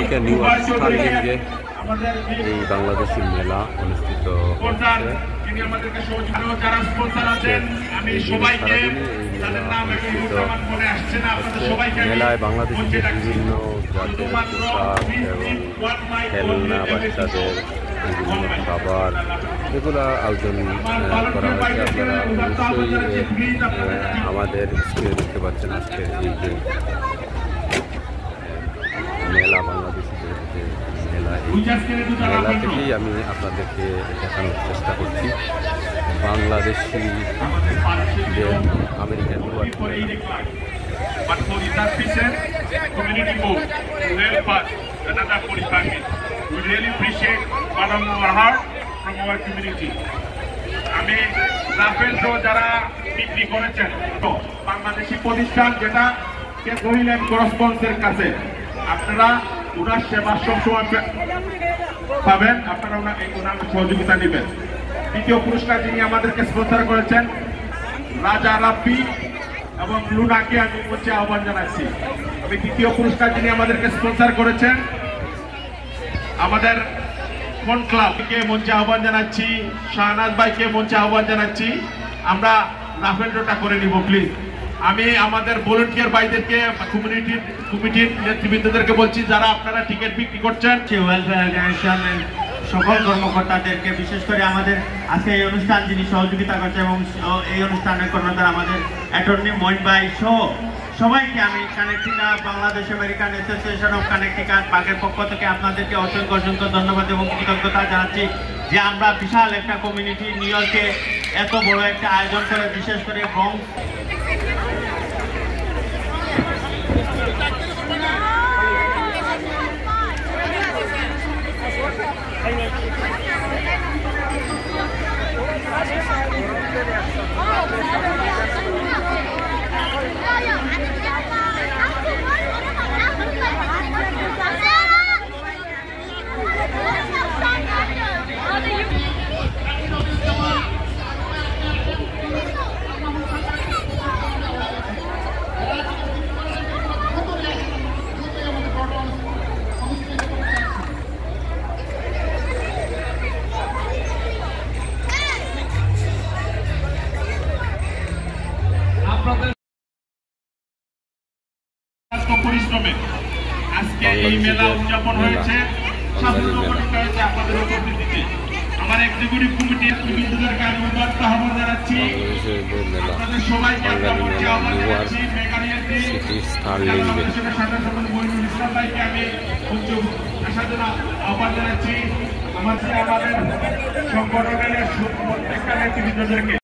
America new স্টার্লিংয়ে এই বাংলাদেশি মেলা অনুষ্ঠিত হচ্ছে। মেলায় বাংলাদেশের বিভিন্ন জাতের পোশাক এবং খেলনা, বাচ্চাদের বিভিন্ন খাবার এগুলো আয়োজন করা হয়েছে। আপনারা অবশ্যই আমাদের স্ক্রিনে দেখতে পাচ্ছেন আজকের এই যে মেলা, বাংলাদেশিদের যে মেলা, এই মেলা থেকেই আমি আপনাদেরকে দেখানোর চেষ্টা করছি বাংলাদেশিদের আমেরিকান আমি রাফেল শো যারা বিক্রি করেছেন বাংলাদেশি প্রতিষ্ঠান যেটা কহিলেন করসপন্সের কাছে, আপনারা ওনার সেবা সবসময় পাবেন, আপনারা ওনার সহযোগিতা নেবেন। দ্বিতীয় পুরস্কার যিনি আমাদেরকে স্পন্সর করেছেন রাজা রাব্বি এবং লুনাকে আমি মঞ্চে আহ্বান জানাচ্ছি। আমি দ্বিতীয় পুরস্কার যিনি আমাদেরকে স্পন্সর করেছেন আমাদের ফোন ক্লাবকে মঞ্চে আহ্বান জানাচ্ছি, শাহনাজ ভাইকে মঞ্চে আহ্বান জানাচ্ছি। আমরা রাফেল ড্রটা করে নিব প্লিজ। আমি আমাদের ভলান্টিয়ার ভাইদেরকে কমিটির নেতৃবৃন্দদেরকে বলছি, যারা আপনারা টিকিট বিক্রি করছেন, ওয়েলফেয়ার অর্গানাইজেশনের সকল কর্মকর্তাদেরকে, বিশেষ করে আমাদের আজকে এই অনুষ্ঠান যিনি সহযোগিতা করছেন এবং এই অনুষ্ঠানের কর্ণধার আমাদের অ্যাটর্নি মইন ভাই সহ সবাইকে আমি Connecticut Bangladesh American association of Connecticut বাগের পক্ষ থেকে আপনাদেরকে অসংখ্য অসংখ্য ধন্যবাদ এবং কৃতজ্ঞতা জানাচ্ছি যে আমরা বিশাল একটা কমিউনিটি নিউ ইয়র্কে এত বড় একটা আয়োজন করে, বিশেষ করে ব্রঙ্কস পরিশ্রমে আজকে এই মেলা উদযাপন হয়েছে, সাফল্যমণ্ডিত হয়েছে আপনাদের উপস্থিতিতে। আমার এক্সিকিউটিভ কমিটির নেতৃবৃন্দদেরকে আমি উদাত্ত আহ্বান জানাচ্ছি, আপনাদের সবাইকে আমরা মঞ্চে আহ্বান জানাচ্ছি। বাংলাদেশের সাথে সাথে মইনুল ইসলাম ভাইকে আমি মঞ্চে আসার জন্য আহ্বান জানাচ্ছি। আমাদের সংগঠনের প্রত্যেকটা নেতৃবৃন্দদেরকে।